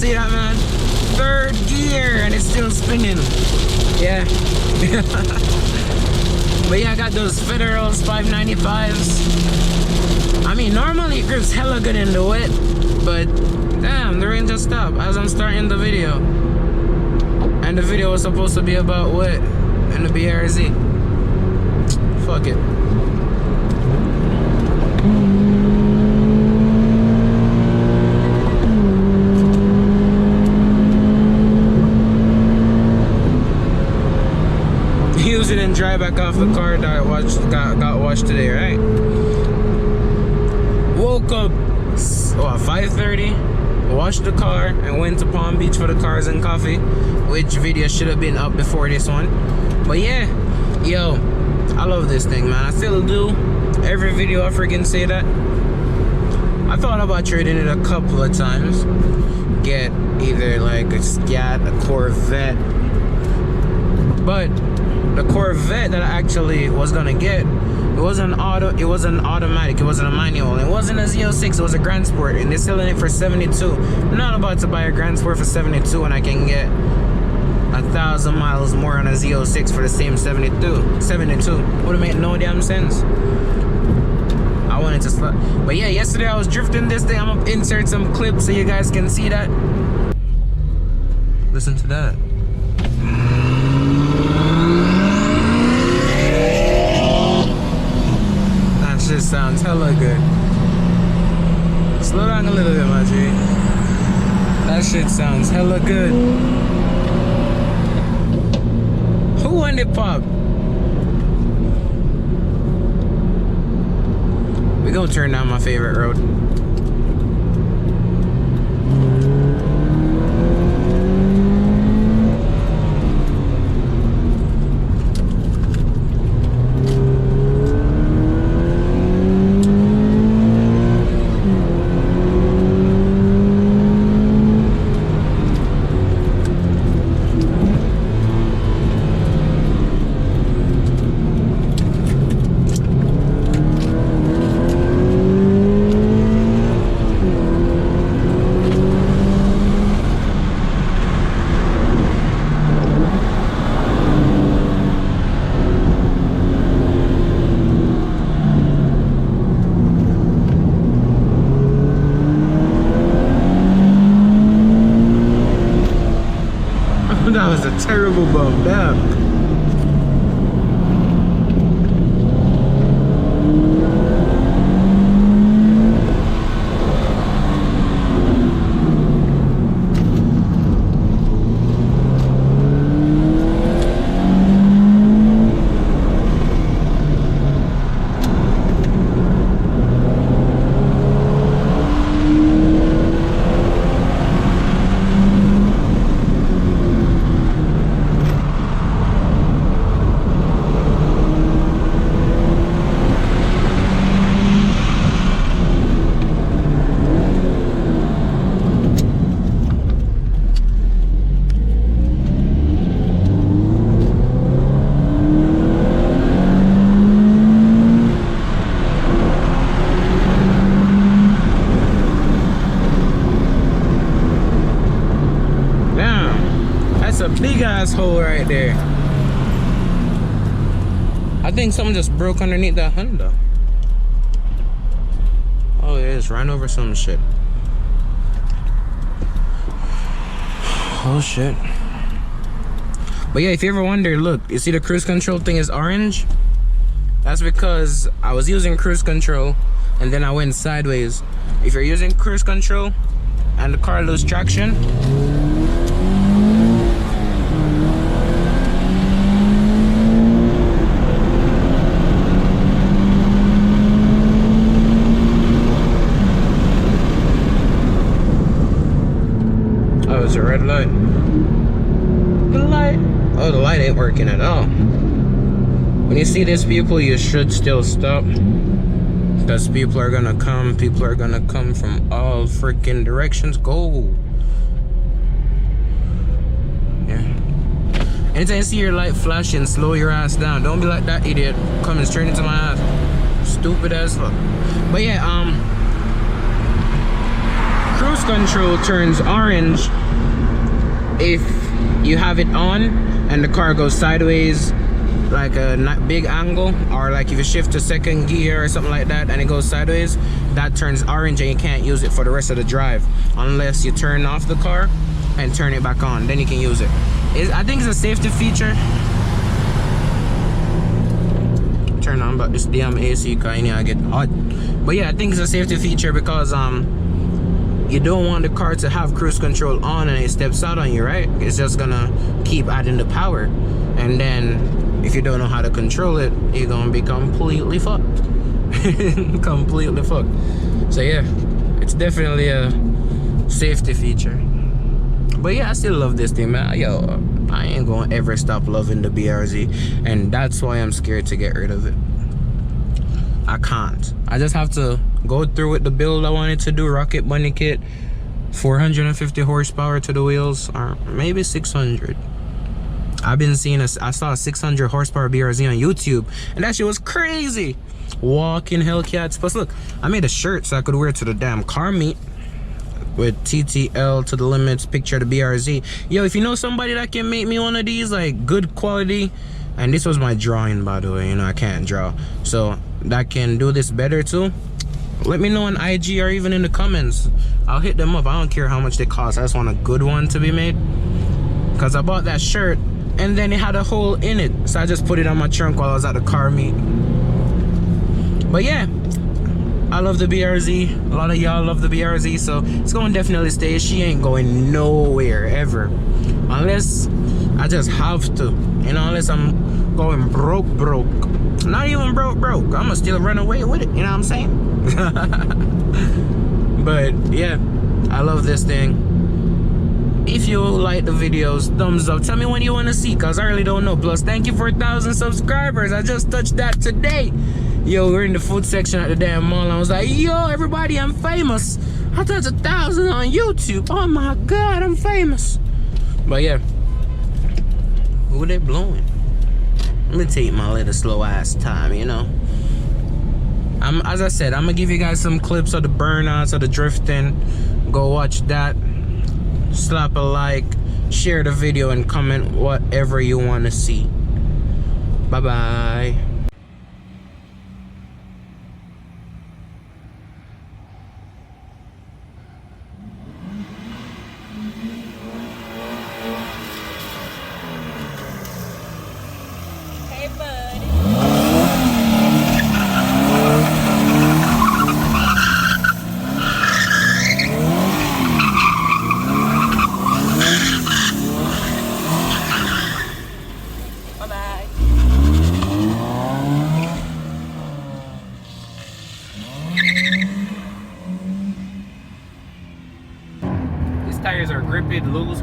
see that, man? Third gear and it's still spinning. Yeah. But yeah, I got those Federals 595s. I mean, normally it grips hella good in the wet, but damn, the rain just stopped as I'm starting the video. And the video was supposed to be about wet and the BRZ. Fuck it. Use it and dry back off the car that I got washed today, right? Woke up 5:30, washed the car and went to Palm Beach for the cars and coffee, which video should have been up before this one. But yeah, yo, I love this thing, man. I still do. Every video I freaking say that. I thought about trading it a couple of times. Get either like a Scat, a Corvette. But the Corvette that I actually was gonna get, it wasn't automatic, it wasn't a manual, it wasn't a Z06, it was a Grand Sport, and they're selling it for 72. I'm not about to buy a Grand Sport for 72 when I can get 1,000 miles more on a Z06 for the same 72. Wouldn't make no damn sense. I wanted to but yeah, yesterday I was drifting this thing. I'm gonna insert some clips so you guys can see that. Listen to that. That shit sounds hella good. Slow down a little bit, my G. That shit sounds hella good. Who won the pop? We gonna turn down my favorite road. That was a terrible bump, damn. A big ass hole right there. I think something just broke underneath that Honda. Oh, it is. Ran over some shit. Oh shit. But yeah, if you ever wonder, look, you see the cruise control thing is orange? That's because I was using cruise control and then I went sideways. If you're using cruise control and the car loses traction, a red light. The light. Oh, the light ain't working at all. When you see this, people, you should still stop. Because people are gonna come. People are gonna come from all freaking directions. Go. Yeah. Anytime you see your light flashing, slow your ass down. Don't be like that idiot coming straight into my ass. Stupid as fuck. But yeah, cruise control turns orange if you have it on and the car goes sideways, like a big angle, or like if you shift to second gear or something like that and it goes sideways, that turns orange and you can't use it for the rest of the drive unless you turn off the car and turn it back on, then you can use it. I think it's a safety feature. Turn on but this damn AC because I get hot. But yeah, I think it's a safety feature because you don't want the car to have cruise control on and it steps out on you, right? It's just gonna keep adding the power, and then if you don't know how to control it, you're gonna be completely fucked. Completely fucked. So yeah, it's definitely a safety feature. But yeah, I still love this thing, man. Yo, I ain't gonna ever stop loving the BRZ, and that's why I'm scared to get rid of it. I can't. I just have to go through with the build I wanted to do. Rocket bunny kit, 450 horsepower to the wheels, or maybe 600. I've been seeing I saw a 600 horsepower BRZ on YouTube, and that shit was crazy. Walking Hellcats. Plus look, I made a shirt so I could wear it to the damn car meet with TTL to the limits, picture of the BRZ. Yo, if you know somebody that can make me one of these, like good quality, and this was my drawing, by the way, you know I can't draw, so that can do this better too, let me know on IG or even in the comments. I'll hit them up. I don't care how much they cost, I just want a good one to be made, because I bought that shirt and then it had a hole in it, so I just put it on my trunk while I was at the car meet. But yeah, I love the BRZ. A lot of y'all love the BRZ, so it's gonna definitely stay. She ain't going nowhere ever, unless I just have to, you know, unless I'm going broke. Not even broke. I'ma still run away with it, you know what I'm saying? But yeah, I love this thing. If you like the videos, thumbs up. Tell me when you want to see, cause I really don't know. Plus, thank you for 1,000 subscribers. I just touched that today. Yo, we're in the food section at the damn mall. I was like, yo, everybody, I'm famous. I touched 1,000 on YouTube. Oh my God, I'm famous. But yeah, who they blowing? Let me take my little slow ass time, you know. As I said, I'm gonna give you guys some clips of the burnouts, of the drifting. Go watch that. Slap a like, share the video, and comment whatever you want to see. Bye bye. Hey, buddy. Bye-bye. These tires are grippy loose.